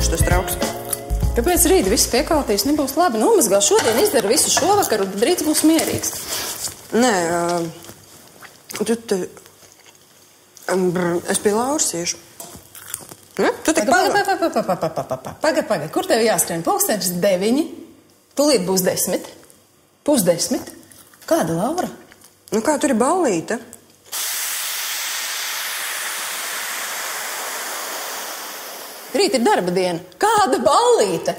atnāšu tos trauks. Kāpēc rīt viss piekaltīs nebūs labi? Nomazgā šodien, izdara visu šovakar, un rīts būs mierīgs. Nē, es pie Lauras iešu. Tu tik Paga. Kur tev jāskrien? Pulkstenis 9. Tūlīt būs 10. 9:30. Kāda Laura? Nu kā tur ir ballīte? Rīt ir darba diena. Kāda ballīte?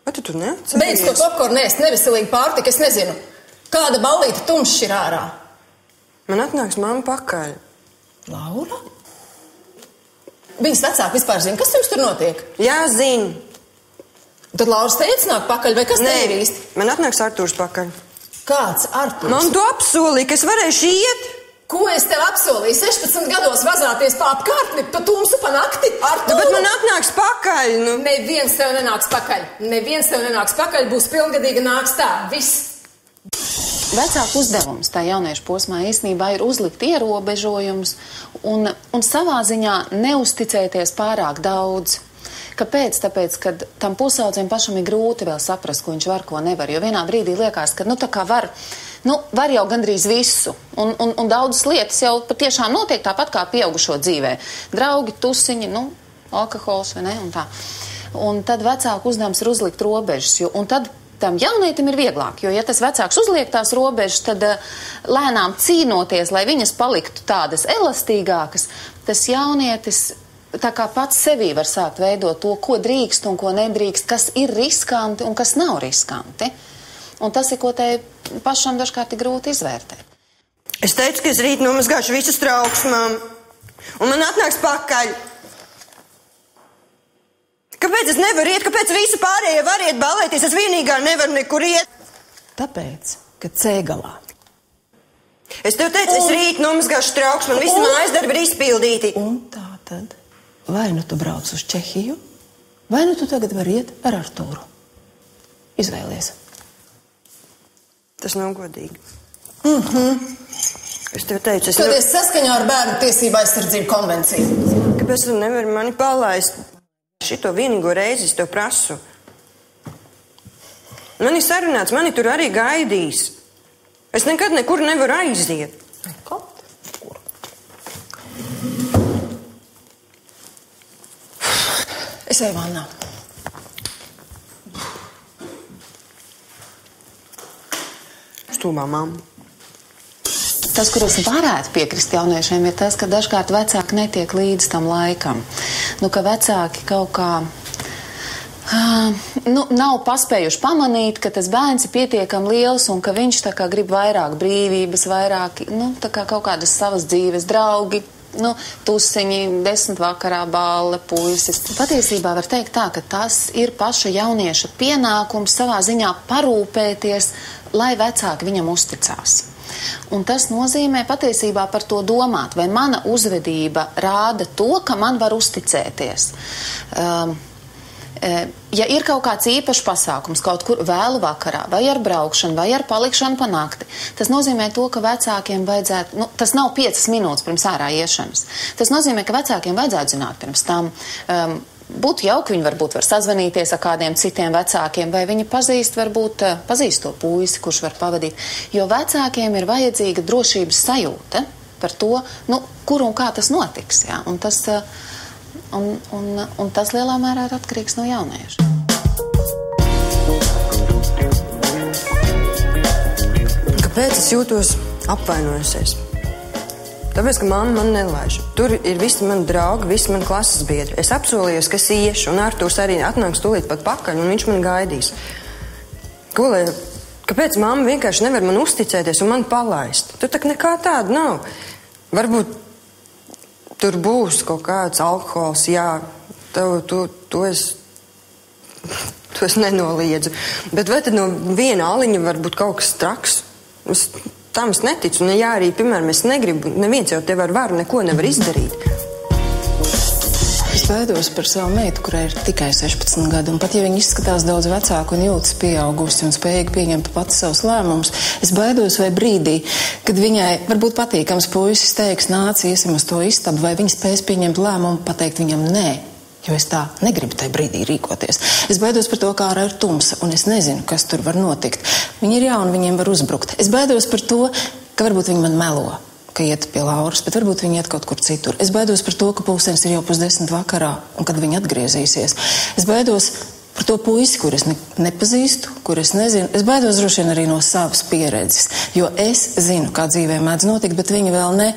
Vai tu tur neatceries? Beidz to popkornu ēst, neveselīgi pārtika, es nezinu. Kāda ballīte tumšs ir ārā? Man atnāks mamma pakaļ. Laura? Viņas vecāki vispār zina, kas jums tur notiek? Jā, zinu. Tad Lauras teica nāk pakaļ, vai kas te ir īsti? Man atnāks Artūrs pakaļ. Kāds Artūrs? Man tu apsolīji, ka es varēšu iet. Ko es tev apsolīju? 16 gados vazāties pa apkārtni, pa tumsu, pa nakti? Artūru? Bet man atnāks pakaļ, nu. Neviens tev nenāks pakaļ. Neviens tev nenāks pakaļ, būs pilngadīga, nāks tā. Viss. Vecāku uzdevums tā jauniešu posmā īstenībā ir uzlikt ierobežojumus un savā ziņā neuzticēties pārāk daudz. Kāpēc? Tāpēc, ka tam pusaudzim pašam ir grūti vēl saprast, ko viņš var, ko nevar. Jo vienā brīdī liekas, ka tā kā var jau gandrīz visu. Un daudzas lietas jau patiešām notiek tāpat kā pieaugušo dzīvē. Draugi, tusiņi, alkohols vai ne, un tā. Un tad vecāku uzdevums ir uzlikt robežas, un tad tam jaunietim ir vieglāk, jo ja tas vecāks uzliek tās robežas, tad lēnām cīnoties, lai viņas paliktu tādas elastīgākas, tas jaunietis tā kā pats sevī var sākt veidot to, ko drīkst un ko nedrīkst, kas ir riskanti un kas nav riskanti. Un tas ir, ko te pašam dažkārt ir grūti izvērtēt. Es teicu, ka es rīt nomazgāšu visus traukus, mam, un man atnāks pakaļ. Kāpēc es nevaru iet? Kāpēc visi pārējie var iet ballēties? Es vienīgā nevaru nekur iet. Tāpēc, ka C-galā. Es tev teicu, es rīt nomazgāšu traukus, man visi mājas darbi ir izpildīti. Un tā tad, vai nu tu brauc uz Čehiju, vai nu tu tagad vari iet ar Artūru. Izvēlies. Tas nav godīgi. Es tev teicu, es... Skaties saskaņā ar Bērnu tiesību aizsardzību konvenciju. Kāpēc tu nevari mani palaist? Šito vienīgo reizi es tev prasu. Man ir sarunāts, mani tur arī gaidīs. Es nekad nekur nevaru aiziet. Kaut kur. Es eju vannā. Stulbā mamma. Tas, kur es varētu piekrist jauniešiem, ir tas, ka dažkārt vecāki netiek līdz tam laikam. Ka vecāki kaut kā nav paspējuši pamanīt, ka tas bērns ir pietiekami liels un ka viņš tā kā grib vairāk brīvības, vairāk, tā kā kaut kādas savas dzīves draugi, tusiņi, 10 vakarā balle, puisis. Patiesībā var teikt tā, ka tas ir paša jaunieša pienākums savā ziņā parūpēties, lai vecāki viņam uzticās. Un tas nozīmē patiesībā par to domāt, vai mana uzvedība rāda to, ka man var uzticēties. Ja ir kaut kāds īpašs pasākums, kaut kur vēlu vakarā, vai ar braukšanu, vai ar palikšanu pa nakti, tas nozīmē to, ka vecākiem vajadzētu, tas nav 5 minūtes pirms ārā iešanas. Tas nozīmē, ka vecākiem vajadzētu zināt pirms tam, būtu jauki, viņi varbūt var sazvanīties ar kādiem citiem vecākiem, vai viņi pazīst to puisi, kurš var pavadīt. Jo vecākiem ir vajadzīga drošības sajūta par to, kur un kā tas notiks. Jā? Un tas lielā mērā ir atkarīgs no jaunieša. Kāpēc es jūtos apvainojusies? Tāpēc, ka mamma man nelaiž. Tur ir visi mani draugi, visi mani klases biedri. Es apsolījos, ka es iešu, un Artūrs arī atnāks tūlīt pat pakaļ, un viņš man gaidīs. Kāpēc mamma vienkārši nevar man uzticēties un man palaist? Tur tak nekā tāda nav. Varbūt tur būs kaut kāds alkohols, jā, to es nenoliedzu. Bet vai tad no viena aliņa var būt kaut kas traks? Tam es neticu, un ja arī, piemēram, es negribu, neviens jau tev ar varu neko nevar izdarīt. Es baidos par savu meitu, kurai ir tikai 16 gadi, un pat ja viņa izskatās daudz vecāku un jūtas pieaugusi un spējīgi pieņemt pati savus lēmumus, es baidos vai brīdī, kad viņai varbūt patīkams puisis teiks, nāc, iesim uz to istabu, vai viņa spēs pieņemt lēmumu, pateikt viņam nē. jo es tā negribu tajā brīdī rīkoties. Es baidos par to, kā ārā ir tumsa, un es nezinu, kas tur var notikt. Viņi ir jauni, viņiem var uzbrukt. Es baidos par to, ka varbūt viņi man melo, ka iet pie Lauras, bet varbūt viņi iet kaut kur citur. Es baidos par to, ka pulkstenis ir jau 9:30 vakarā, un kad viņi atgriezīsies. Es baidos par to puisi, kur es nepazīstu, kur es nezinu. Es baidos droši vien arī no savas pieredzes, jo es zinu, kā dzīvē mēdz notikt, bet viņi vēl ne.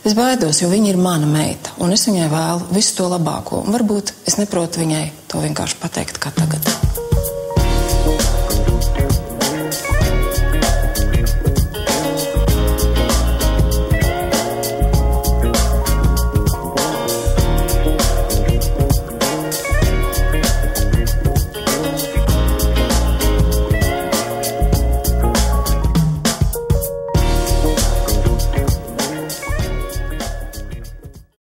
Es baidos, jo viņa ir mana meita, un es viņai vēlu visu to labāko. Un varbūt es neprotu viņai to vienkārši pateikt kā tagad.